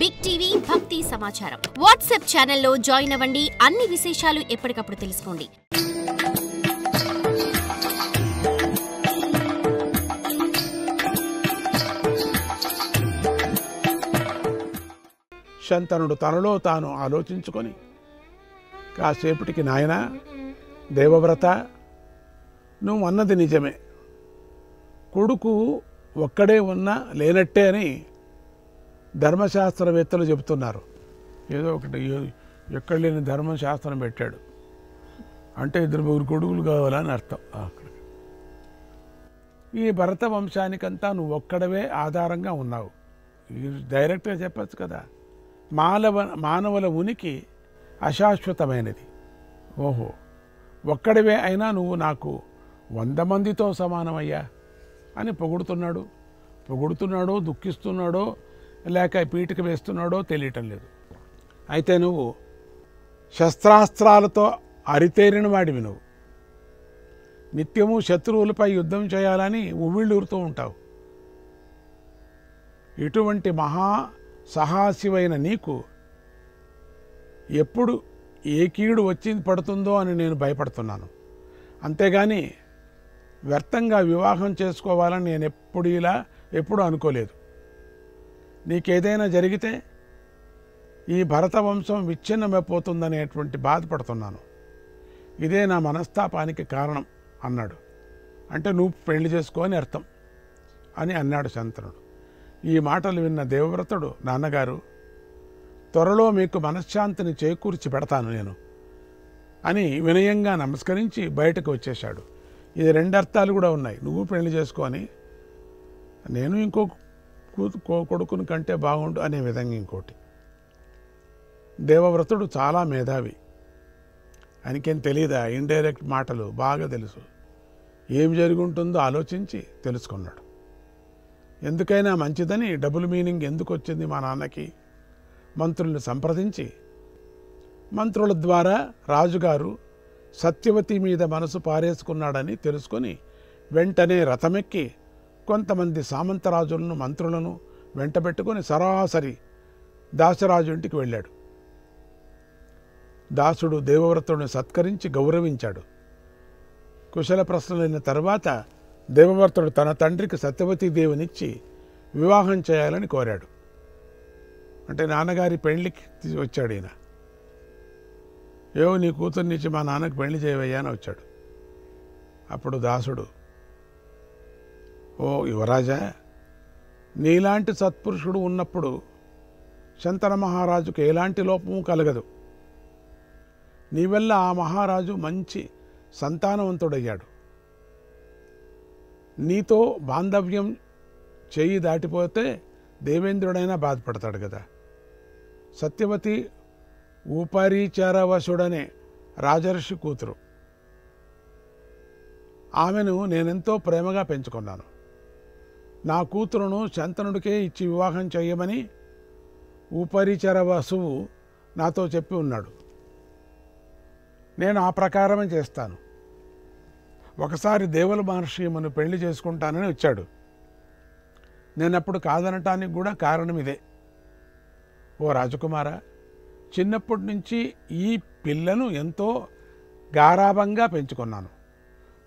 Big TV భక్తి సమాచారం WhatsApp ఛానల్లో జాయిన్ అవ్వండి. అన్ని విశేషాలు ఎప్పటికప్పుడు తెలుసుకోండి. శంతనుడు తనలో తాను ఆలోచించుకొని కాసేపటికి, నాయనా దేవవ్రత, నువ్వు అన్నది నిజమే, కొడుకు ఒక్కడే ఉన్నా లేనట్టే అని ధర్మశాస్త్రవేత్తలు చెబుతున్నారు. ఏదో ఒకటి ఎక్కడ లేని ధర్మశాస్త్రం పెట్టాడు అంటే 2-3 కొడుకులు కావాలని అర్థం. ఈ భరత వంశానికంతా నువ్వు ఒక్కడవే ఆధారంగా ఉన్నావు. డైరెక్ట్గా చెప్పచ్చు కదా. మానవుల ఉనికి అశాశ్వతమైనది. ఓహో, ఒక్కడివే అయినా నువ్వు నాకు 100 మందితో సమానమయ్యా అని పొగుడుతున్నాడో దుఃఖిస్తున్నాడో లేక పీటిక వేస్తున్నాడో తెలియటం లేదు. అయితే నువ్వు శస్త్రాస్త్రాలతో అరితేరిన వాడివి. నువ్వు నిత్యము శత్రువులపై యుద్ధం చేయాలని ఉవ్విళ్ళూరుతూ ఉంటావు. ఇటువంటి మహా సాహసివైన నీకు ఎప్పుడు ఏ కీడు వచ్చి పడుతుందో అని నేను భయపడుతున్నాను. అంతేగాని వ్యర్థంగా వివాహం చేసుకోవాలని నేను ఎప్పుడు అనుకోలేదు. నీకేదైనా జరిగితే ఈ భరత వంశం విచ్ఛిన్నమైపోతుందనేటువంటి బాధపడుతున్నాను. ఇదే నా మనస్తాపానికి కారణం అన్నాడు. అంటే నువ్వు పెళ్లి చేసుకోని అర్థం అని అన్నాడు శంతనుడు. ఈ మాటలు విన్న దేవవ్రతుడు, నాన్నగారు, త్వరలో మీకు మనశ్శాంతిని చేకూర్చి పెడతాను నేను అని వినయంగా నమస్కరించి బయటకు వచ్చేశాడు. ఇది 2 అర్థాలు కూడా ఉన్నాయి. నువ్వు పెళ్లి చేసుకొని నేను ఇంకో కొడుకుని కంటే బాగుండు అనే విధంగా ఇంకోటి. దేవవ్రతుడు చాలా మేధావి. ఆయనకేం తెలియదా? ఇండైరెక్ట్ మాటలు బాగా తెలుసు. ఏం జరుగుంటుందో ఆలోచించి తెలుసుకున్నాడు. ఎందుకైనా మంచిదని డబుల్ మీనింగ్ ఎందుకు వచ్చింది మా నాన్నకి మంత్రుల్ని సంప్రదించి, మంత్రుల ద్వారా రాజుగారు సత్యవతి మీద మనసు పారేసుకున్నాడని తెలుసుకొని వెంటనే రథమెక్కి కొంతమంది సామంతరాజులను మంత్రులను వెంటబెట్టుకొని సరాసరి దాసరాజు ఇంటికి వెళ్ళాడు. దాసుడు దేవవ్రతుడిని సత్కరించి గౌరవించాడు. కుశల ప్రశ్నలైన తర్వాత దేవవ్రతుడు తన తండ్రికి సత్యవతీదేవినిచ్చి వివాహం చేయాలని కోరాడు. అంటే నాన్నగారి పెళ్లికి వచ్చాడు ఈయన. నీ కూతుర్నిచ్చి మా నాన్నకి పెళ్లి చేయవయ్యా అని వచ్చాడు. అప్పుడు దాసుడు, ఓ యువరాజా, నీలాంటి సత్పురుషుడు ఉన్నప్పుడు శంతన మహారాజుకు ఎలాంటి లోపము కలగదు. నీ వల్ల ఆ మహారాజు మంచి సంతానవంతుడయ్యాడు. నీతో బాంధవ్యం చేయి దాటిపోతే దేవేంద్రుడైనా బాధపడతాడు కదా. సత్యవతి ఉపరిచరవశుడనే రాజర్షి కూతురు. ఆమెను నేనెంతో ప్రేమగా పెంచుకున్నాను. నా కూతురును శంతనుడికే ఇచ్చి వివాహం చేయమని ఉపరిచరవసువు నాతో చెప్పి ఉన్నాడు. నేను ఆ ప్రకారమే చేస్తాను. ఒకసారి దేవుల మహర్షి మన పెళ్లి చేసుకుంటానని వచ్చాడు. నేనప్పుడు కాదనటానికి కూడా కారణం ఇదే. ఓ రాజకుమారా, చిన్నప్పటి నుంచి ఈ పిల్లను ఎంతో గారాబంగా పెంచుకున్నాను.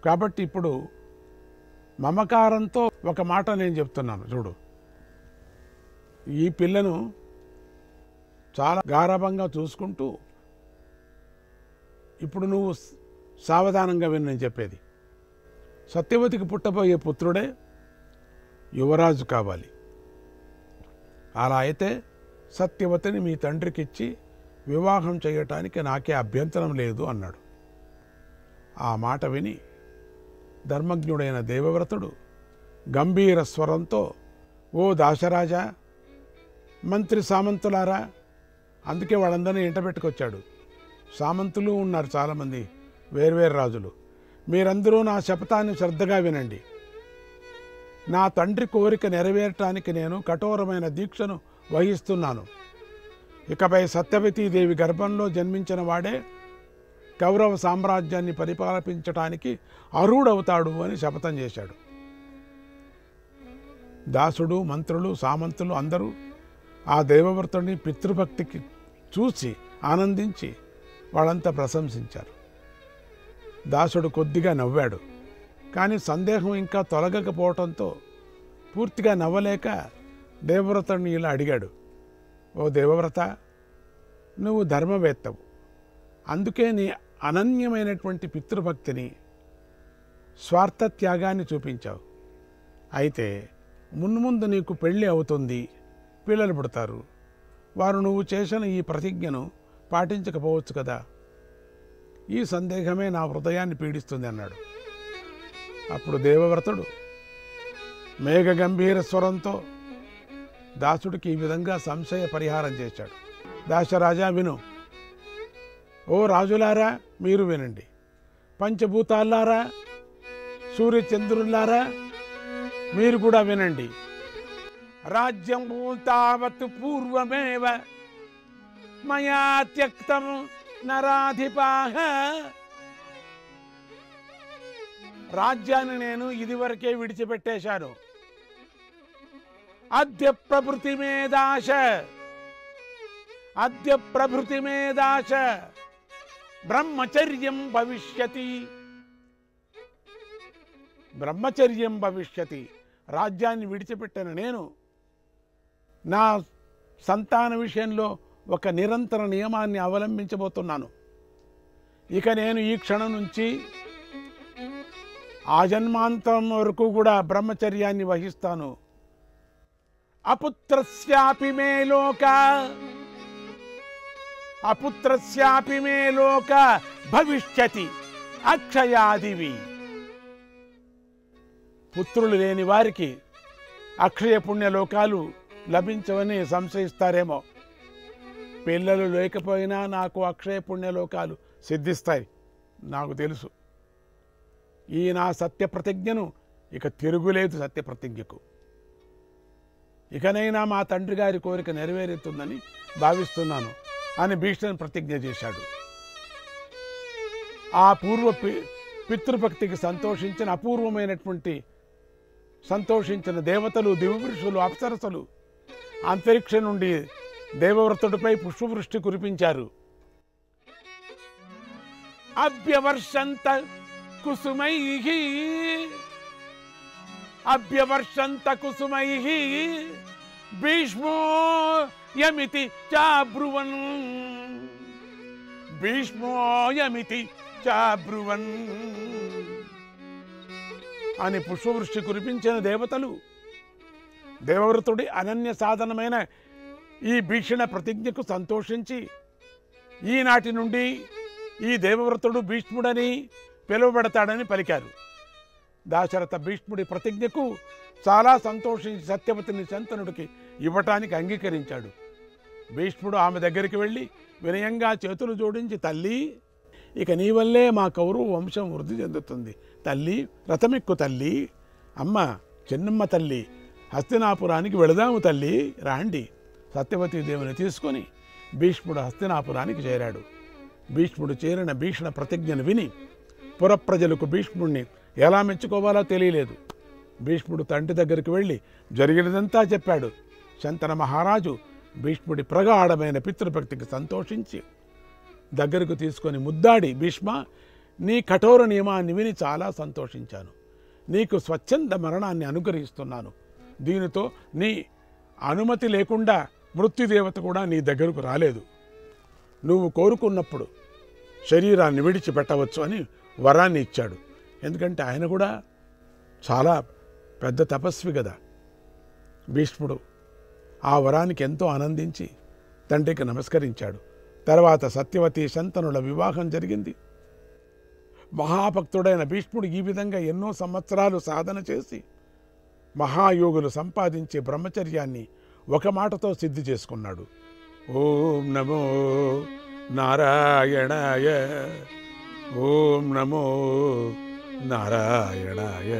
కాబట్టి ఇప్పుడు మమకారంతో ఒక మాట నేను చెప్తున్నాను, చూడు. ఈ పిల్లను చాలా గారాబంగా చూసుకుంటూ ఇప్పుడు నువ్వు సావధానంగా విని నేను చెప్పేది. సత్యవతికి పుట్టబోయే పుత్రుడే యువరాజు కావాలి. అలా అయితే సత్యవతిని మీ తండ్రికిచ్చి వివాహం చేయటానికి నాకే అభ్యంతరం లేదు అన్నాడు. ఆ మాట విని ధర్మజ్ఞుడైన దేవవ్రతుడు గంభీర స్వరంతో, ఓ దాశరాజా, మంత్రి సామంతులారా, అందుకే వాళ్ళందరినీ ఇంటబెట్టుకొచ్చాడు. సామంతులు ఉన్నారు చాలామంది, వేర్వేరు రాజులు. మీరందరూ నా శపథాన్ని శ్రద్ధగా వినండి. నా తండ్రి కోరిక నెరవేరటానికి నేను కఠోరమైన దీక్షను వహిస్తున్నాను. ఇకపై సత్యవతీదేవి గర్భంలో జన్మించిన వాడే కౌరవ సామ్రాజ్యాన్ని పరిపాలించటానికి అర్హుడవుతాడు అని శపథం చేశాడు. దాసుడు, మంత్రులు, సామంతులు అందరూ ఆ దేవవ్రతుడిని పితృభక్తికి చూసి ఆనందించి వాళ్ళంతా ప్రశంసించారు. దాసుడు కొద్దిగా నవ్వాడు. కానీ సందేహం ఇంకా తొలగకపోవటంతో పూర్తిగా నవ్వలేక దేవవ్రతుడిని ఇలా అడిగాడు, ఓ దేవవ్రత, నువ్వు ధర్మవేత్తవు, అందుకే నీ అనన్యమైనటువంటి పితృభక్తిని, స్వార్థ త్యాగాన్ని చూపించావు. అయితే మున్ముందు నీకు పెళ్ళి అవుతుంది, పిల్లలు పుడతారు. వారు నువ్వు చేసిన ఈ ప్రతిజ్ఞను పాటించకపోవచ్చు కదా. ఈ సందేహమే నా హృదయాన్ని పీడిస్తుంది అన్నాడు. అప్పుడు దేవవ్రతుడు మేఘ గంభీర స్వరంతో దాసుడికి ఈ విధంగా సంశయ పరిహారం చేశాడు. దాశరాజా విను, ఓ రాజులారా మీరు వినండి, పంచభూతాల్లారా, సూర్యచంద్రులారా మీరు కూడా వినండి. రాజ్యం తావత్ పూర్వమేవ మయా త్యక్తం నరాధిపాః. రాజ్యాన్ని నేను ఇదివరకే విడిచిపెట్టేశాను. అద్య ప్రభృతి మేదాశ, అద్య ప్రభృతి మేదాశ బ్రహ్మచర్యం భవిష్యతి. బ్రహ్మచర్యం భవిష్యతి. రాజ్యాన్ని విడిచిపెట్టిన నేను నా సంతాన విషయంలో ఒక నిరంతర నియమాన్ని అవలంబించబోతున్నాను. ఇక నేను ఈ క్షణం నుంచి ఆజన్మాంతం వరకు కూడా బ్రహ్మచర్యాన్ని వహిస్తాను. అపుత్రస్యాపి మే లోక, అపుత్రస్యాపి మే లోక భవిష్యతి అక్షయాదివి. పుత్రులు లేని వారికి అక్షయ పుణ్యలోకాలు లభించవని సంశయిస్తారేమో. పిల్లలు లేకపోయినా నాకు అక్షయ పుణ్యలోకాలు సిద్ధిస్తాయి, నాకు తెలుసు. ఈ నా సత్య ప్రతిజ్ఞను ఇక తిరుగులేదు. సత్య ప్రతిజ్ఞకు ఇకనైనా మా తండ్రి గారి కోరిక నెరవేరుతుందని భావిస్తున్నాను అని భీష్ముడు ప్రతిజ్ఞ చేశాడు. ఆ పూర్వ పితృభక్తికి సంతోషించిన దేవతలు, దివ్యపురుషులు, అప్సరసలు అంతరిక్షం నుండి దేవవ్రతుడిపై పుష్పవృష్టి కురిపించారు. అభ్యవర్షంత కుసుమైః, అభ్యవర్షంత కుసుమైః భీష్మో యమితి చాబ్రువన్, భీష్మో యమితి చాబ్రువన్ అని పుష్పవృష్టి కురిపించిన దేవతలు దేవవ్రతుడి అనన్య సాధనమైన ఈ భీషణ ప్రతిజ్ఞకు సంతోషించి ఈనాటి నుండి ఈ దేవవ్రతుడు భీష్ముడని పిలువబడతాడని పలికారు. దాశరథ భీష్ముడి ప్రతిజ్ఞకు చాలా సంతోషించి సత్యవతిని శంతనుడికి ఇవ్వటానికి అంగీకరించాడు. భీష్ముడు ఆమె దగ్గరికి వెళ్ళి వినయంగా చేతులు జోడించి, తల్లి, ఇక నీ వల్లే మా కౌరవ వంశం వృద్ధి చెందుతుంది. తల్లి, రథమెక్కు తల్లి, అమ్మ చిన్నమ్మ తల్లి, హస్తినాపురానికి వెళదాము తల్లి, రాండి. సత్యవతీ దేవుని తీసుకొని భీష్ముడు హస్తినాపురానికి చేరాడు. భీష్ముడు చేరిన భీషణ ప్రతిజ్ఞను విని పురప్రజలకు భీష్ముడిని ఎలా మెచ్చుకోవాలో తెలియలేదు. భీష్ముడు తండ్రి దగ్గరికి వెళ్ళి జరిగినదంతా చెప్పాడు. శంతన మహారాజు భీష్ముడి ప్రగాఢమైన పితృభక్తికి సంతోషించి దగ్గరకు తీసుకొని ముద్దాడి, భీష్మ, నీ కఠోర నియమాన్ని విని చాలా సంతోషించాను. నీకు స్వచ్ఛంద మరణాన్ని అనుగ్రహిస్తున్నాను. దీనితో నీ అనుమతి లేకుండా మృత్యుదేవత కూడా నీ దగ్గరకు రాలేదు. నువ్వు కోరుకున్నప్పుడు శరీరాన్ని విడిచిపెట్టవచ్చు అని వరాన్ని ఇచ్చాడు. ఎందుకంటే ఆయన కూడా చాలా పెద్ద తపస్వి కదా. భీష్ముడు ఆ వరానికి ఎంతో ఆనందించి తండ్రికి నమస్కరించాడు. తర్వాత సత్యవతి శంతనుల వివాహం జరిగింది. మహాభక్తుడైన భీష్ముడు ఈ విధంగా ఎన్నో సంవత్సరాలు సాధన చేసి మహాయోగులు సంపాదించే బ్రహ్మచర్యాన్ని ఒక మాటతో సిద్ధి చేసుకున్నాడు. ఓం నమో నారాయణాయ, ఓం నమో నారాయణాయ.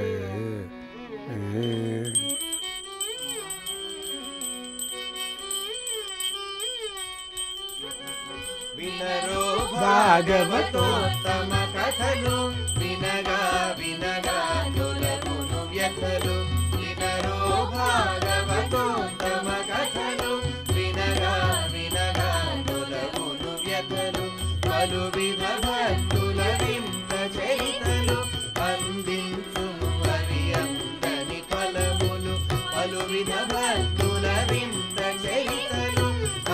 వినరో భాగవతోత్తమ కథలు, వినగా వినగా తొలగును వ్యథలు. వినరో భాగవతోత్తమ కథలు, పలువిధ భక్తుల వింత చరితలు అందించును అవి అందని ఫలములు పలువిధ భక్తుల వింత చరితలు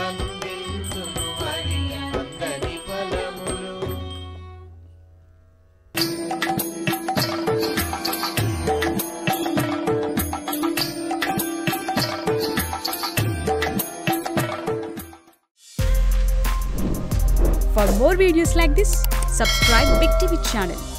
అందించును అవి అందని ఫలములు. For more videos like this, subscribe Big TV channel.